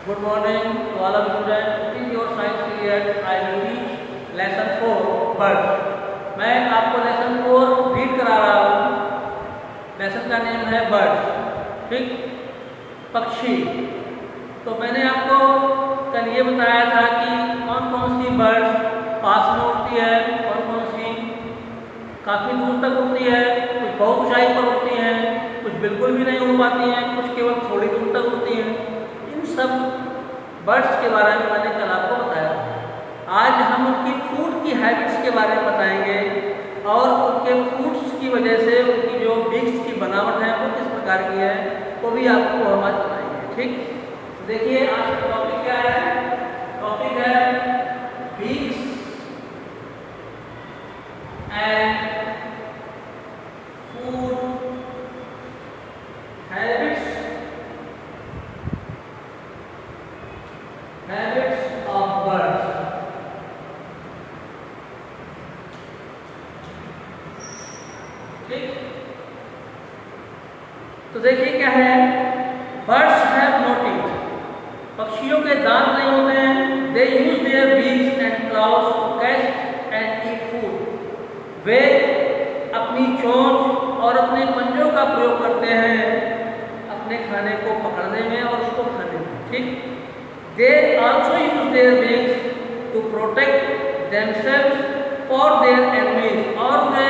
Good morning to all of you students. It is your science period. I will teach lesson 4 birds. मैं आपको lesson 4 read करा रहा हूँ। Lesson का name है बर्ड्स, ठीक, पक्षी। तो मैंने आपको कल ये बताया था कि कौन कौन सी बर्ड्स पास में उड़ती है, कौन कौन सी काफ़ी दूर तक उड़ती है, कुछ बहुत ऊंचाई पर उड़ती हैं, कुछ बिल्कुल भी नहीं उड़ पाती हैं, कुछ केवल थोड़ी दूर तक उड़ती हैं। इन सब बर्ड्स के बारे में मैंने कल आपको बताया था। आज हम उनकी फूड की हैबिट्स के बारे में बताएंगे और उनके फूड्स की वजह से उनकी जो बीक्स की बनावट है वो किस प्रकार की है वो भी आपको हम आज बताएंगे, ठीक। देखिए आज का टॉपिक क्या है, टॉपिक है beaks and food habits of birds. ठीक, तो देखिए क्या है, बर्ड्स हैव नो टीथ। पक्षियों के दांत नहीं होते हैं। They use their beaks and claws to catch and eat food. वे अपनी चोंच और अपने पंजों का प्रयोग करते हैं अपने खाने को पकड़ने में और उसको खाने में, ठीक। They also use their wings to protect themselves for their enemies। और वे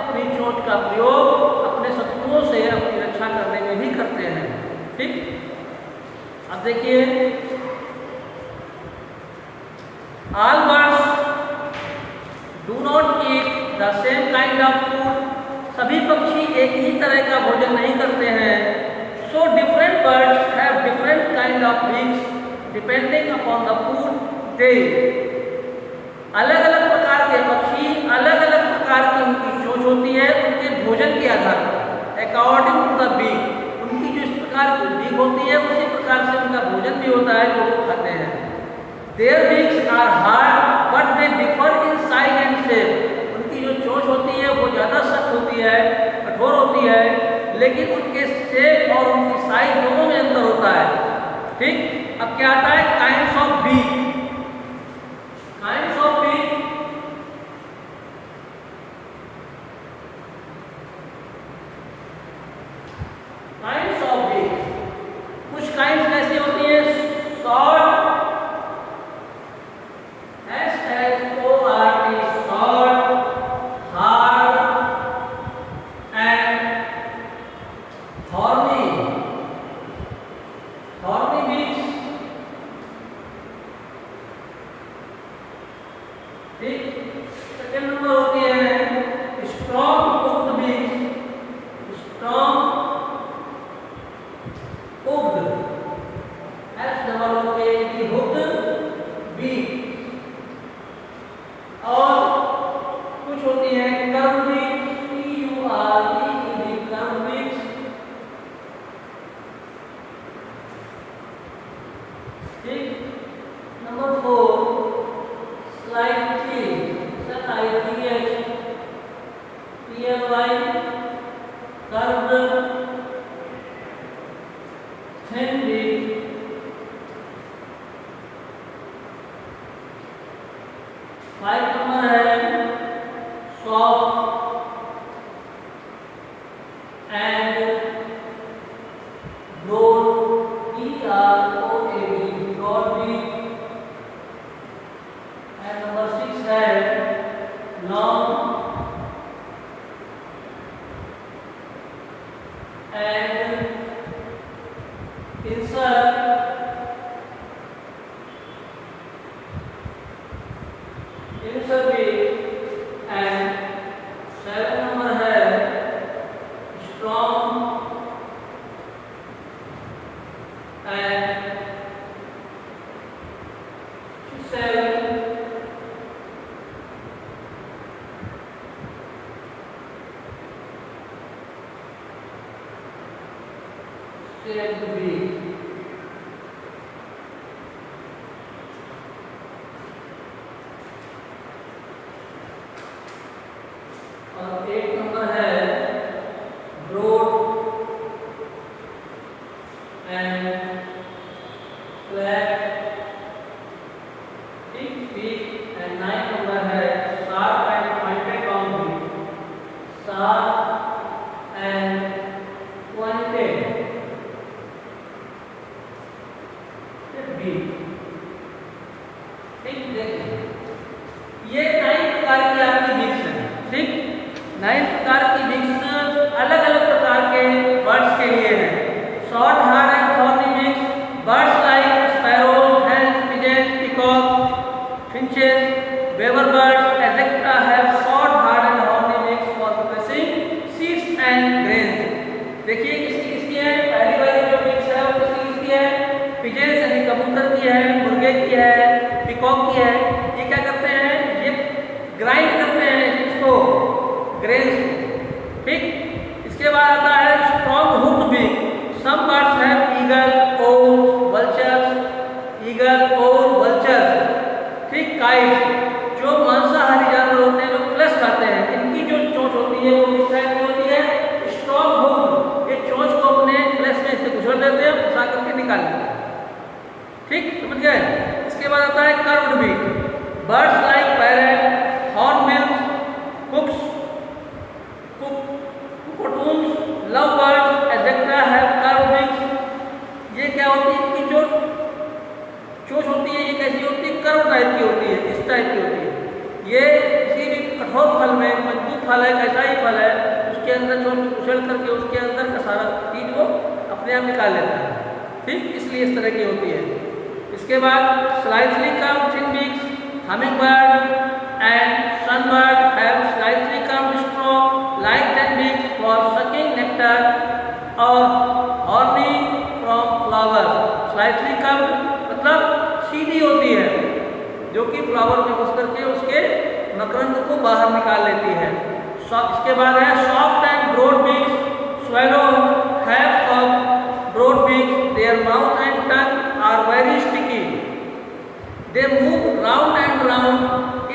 अपनी चोंच का प्रयोग अपने शत्रुओं से अपनी रक्षा करने में भी करते हैं, ठीक। अब देखिए, all birds do not eat the same kind of food। सभी पक्षी एक ही तरह का भोजन नहीं करते हैं। So different birds have different kind of beaks depending upon the food they. अलग अलग प्रकार के पक्षी, अलग अलग प्रकार की उनकी चोंच होती है उनके भोजन के आधार पर, अकॉर्डिंग टू द बीक। उनकी जो इस प्रकार की बीक होती है उसी प्रकार से उनका भोजन भी होता है जो वो खाते हैं। Their beaks are hard but they differ in size and shape. उनकी जो चोंच होती है वो ज़्यादा सख्त होती है, कठोर होती है, लेकिन उनके शेप और उनकी साइज दोनों में अंतर होता है, ठीक। अब क्या आता है, kinds of beak. Kinds of beak, kinds of beak, कुछ काइंड्स कैसी होती है, short, SHORT, short, hard and thorny. Thorny beaks, ठीक। सेकेंड नंबर होती है strong hooked beaks. Strong hooked, SHOOKED hooked beak. और कुछ होती है curve beaks, CURVED curve beaks, ठीक। Number 4 slightly, SLIGHT, PLY curved thin beak। 5 number है soft and broad, BROAD, broad beak। And number 6 है long and insert beak। and 7 number है strong and 7 shaped beak। और 8 number है broad and flat, beak and 9 number है sharp and pointed long beak, sharp and pointed beak. ठीक, देखिए ये 9 प्रकार की आपकी बीक्स हैं। ठीक, 9 प्रकार की बीक्स अलग अलग प्रकार के बर्ड्स के लिए हैं। Short hard and thorny beaks birds like sparrow, hens, pigeon, peacock, finches, weaver birds etcetera have short hard and thorny beaks for processing seeds and grains. देखिए किसकी किसकी है, पहली वाली जो बीक्स है वो किसकी किसकी है, पिजन यानी कबूतर की है, मुर्गे की है, पीकॉक की है। ये क्या करते हैं, ये ग्राइंड करते हैं इसको, ग्रेन्स। ठीक, इसके बाद आता है strong hooked beak. Some birds have eagle, owl, vultures, eagle, owl, vultures. ठीक, काइट्स जो मांसाहारी जानवर होते हैं, जो फ्लैश खाते हैं, इनकी जो चोंच होती है वो किस टाइप की होती है, स्ट्रॉन्ग हुक्ड। ये चोंच को अपने फ्लैश में से घुसेड़ देते हैं, घुसा करके निकाल लेते हैं। ठीक, समझ गए। इसके बाद आता है curved beak. Birds like parrot, hornbills, cuckoos, कुकटून्स, love birds etcetera have curved beaks. ये क्या होती है, इनकी जो चोंच होती है ये कैसी होती है, कर्व टाइप की होती है, इस टाइप की होती है। ये किसी भी कठोर फल में, मजबूत फल है, कैसा ही फल है, उसके अंदर चोंच उछल करके उसके अंदर का सारा चीज को अपने आप निकाल लेता है। ठीक, इसलिए इस तरह की होती है। इसके बाद slightly curved thin beaks, humming bird and sunbird have slightly curved straw like that beaks for sucking nectar और honey from flower. Slightly curved मतलब सीधी होती है, जो कि फ्लावर में घुस करके उसके मकरंद को बाहर निकाल लेती है। इसके बाद है soft and broad beaks. swallow have soft broad beaks, their mouth and tongue are very sticky. They move round and round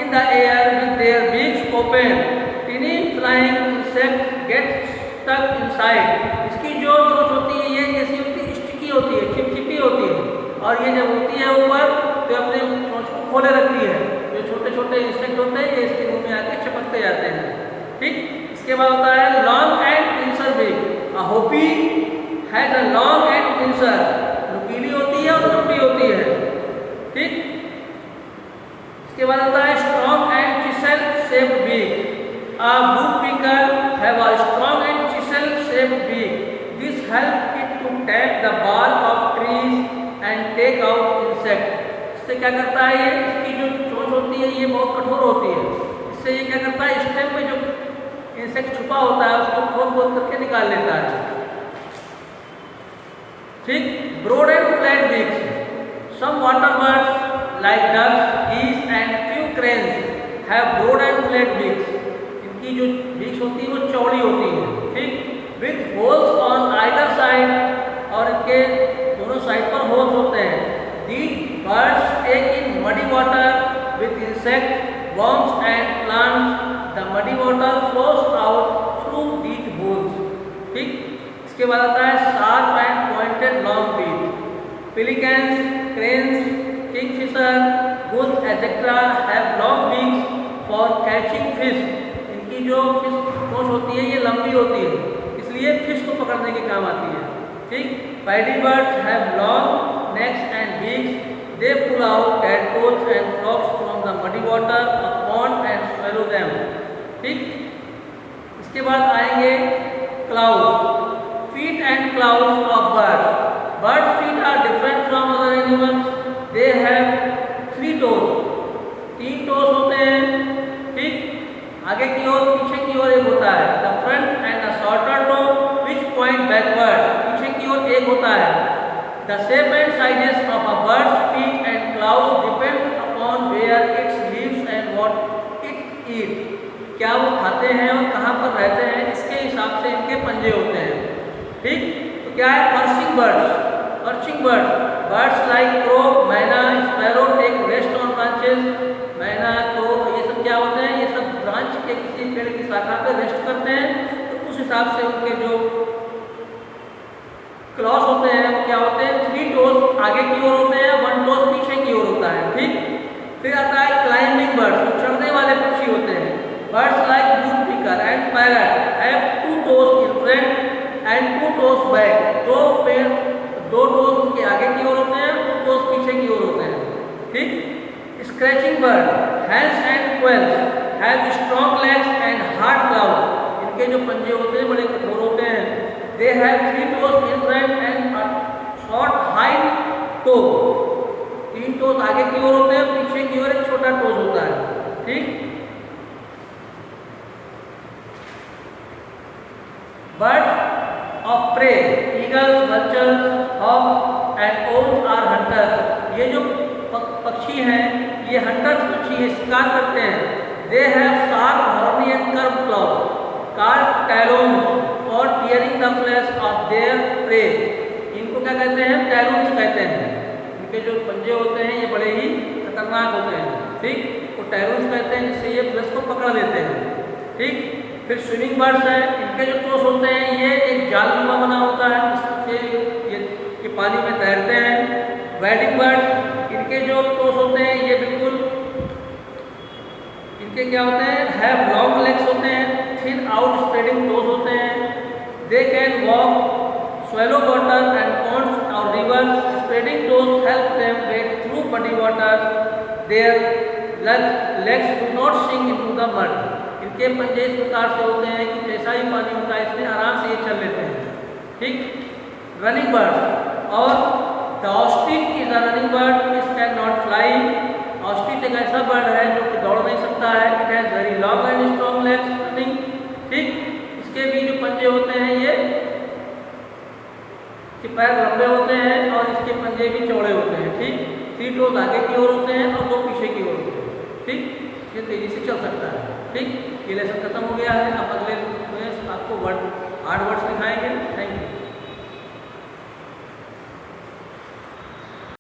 in the air with their beaks open. Tiny flying insect gets stuck inside. इसकी जो चोंच होती है ये कैसी होती है, sticky होती है, चिपचिपी होती है, और ये जब होती है ऊपर तो अपने चोंच को खोले रखती है। जो छोटे छोटे इंसेक्ट होते हैं ये इसके मुंह में आके चिपकते जाते हैं। ठीक, इसके बाद होता है long and pincer beak. A hopi has a long and pincer, नुकीली होती है और लंबी होती है। ठीक, इसके बाद आता है strong and chisel shaped beak। A woodpecker have a strong and chisel shaped beak. This helps it to tap the bark of trees and take out insect. इससे क्या करता है, ये इसकी जो चोंच होती है ये बहुत कठोर होती है। इससे ये क्या करता है, स्टेम में जो इंसेक्ट छुपा होता है उसको खोद खोद करके निकाल लेता है। ठीक, broad and flat beaks. Some water birds like ducks, geese and few cranes have broad and flat beaks. इनकी जो बीक्स होती है वो चौड़ी होती है। ठीक, with holes on either side, और इनके दोनों साइड पर होल्स होते हैं। These birds take in muddy water with insect, worms and plants. The muddy water flows out through these holes. ठीक, इसके बाद आता है sharp and pointed long beak. Pelicans, cranes, kingfisher, gulls etc. have long beaks for catching fish. इनकी जो fish चोंच होती है ये लंबी होती है, इसलिए फिश को पकड़ने के काम आती है। ठीक, paddy birds have long necks and beaks. They pull out tadpoles and frogs from the muddy water of pond and swallow them. ठीक, इसके बाद आएंगे claws. Feet and claws of birds. Birds feet are different from other animals. They have 3 toes, 3 toes होते हैं। ठीक, आगे की ओर पीछे की ओर एक होता है, the front and the shorter toe which point backward. पीछे की ओर एक होता है। The shape and sizes of a bird's feet and claws depend upon where it lives and what it eats. क्या वो खाते हैं और कहाँ पर रहते हैं, इसके हिसाब से इनके पंजे होते हैं। ठीक, तो क्या है perching birds. Perching birds like crow, myna, sparrow take rest on branches. Myna, crow ये सब क्या होते हैं, ये सब ब्रांच के किसी पेड़ की शाखा पे रेस्ट करते हैं। तो उस हिसाब से उनके जो क्लॉस होते हैं वो क्या होते हैं, 3 toes आगे की ओर होते हैं फिर आता है क्लाइंबिंग बर्ड्स, चढ़ने वाले पक्षी होते हैं। Birds like would picker and parrot have 2 toes in front and 2 toes back। दो टोज उनके आगे की ओर होते हैं, 2 toes पीछे की ओर होते हैं, ठीक। Scratching bird hens and quails have strong legs and hard claws. इनके जो पंजे होते हैं बड़े कठोर होते हैं। They have 3 toes in front and short hind toe. 3 toes आगे की ओर होते हैं, पीछे की ओर एक छोटा टोज होता है, ठीक। Birds of prey eagles, vultures, hawks and owls are hunters। ये जो पक्षी हैं ये हंटर्स पक्षी है, शिकार करते हैं। They have sharp horny and curved claws called talons for tearing the flesh of their prey। इनको क्या कहते हैं? talons कहते हैं। इनके जो पंजे होते हैं ये बड़े ही खतरनाक होते हैं, ठीक। वो talons कहते हैं, जिससे ये फ्लेश को पकड़ लेते हैं, ठीक। फिर स्विमिंग बर्ड्स हैं, इनके जो टोस होते हैं ये एक जालनुमा बना होता है, इससे ये पानी में तैरते हैं। वाइडिंग बर्ड्स, इनके जो टोस होते हैं ये बिल्कुल इनके क्या होते हैं? हैव लॉन्ग लेग्स होते हैं, थिन आउट स्प्रेडिंग टोस होते हैं। They can walk swallow water and ponds or rivers। Spreading toes help them wade through muddy water। Their legs do not sink into the mud। इनके पंजे इस प्रकार से होते हैं कि जैसा ही पानी होता है इसमें आराम से ये चल लेते हैं, ठीक। रनिंग बर्ड और the ostrich is a running bird, this can not fly. Ostrich एक ऐसा बर्ड है जो कि दौड़ नहीं सकता है। It has very long and strong legs running, ठीक। इसके भी जो पंजे होते हैं ये कि पैर लंबे होते हैं और इसके पंजे भी चौड़े होते हैं, ठीक। 3 toes आगे की ओर होते हैं और 2 पीछे की ओर होते हैं, ठीक। ये तेजी से चल सकता है, ठीक। ये लेसन खत्म हो गया है। अब अगले में आपको हार्ड वर्ड्स दिखाएंगे।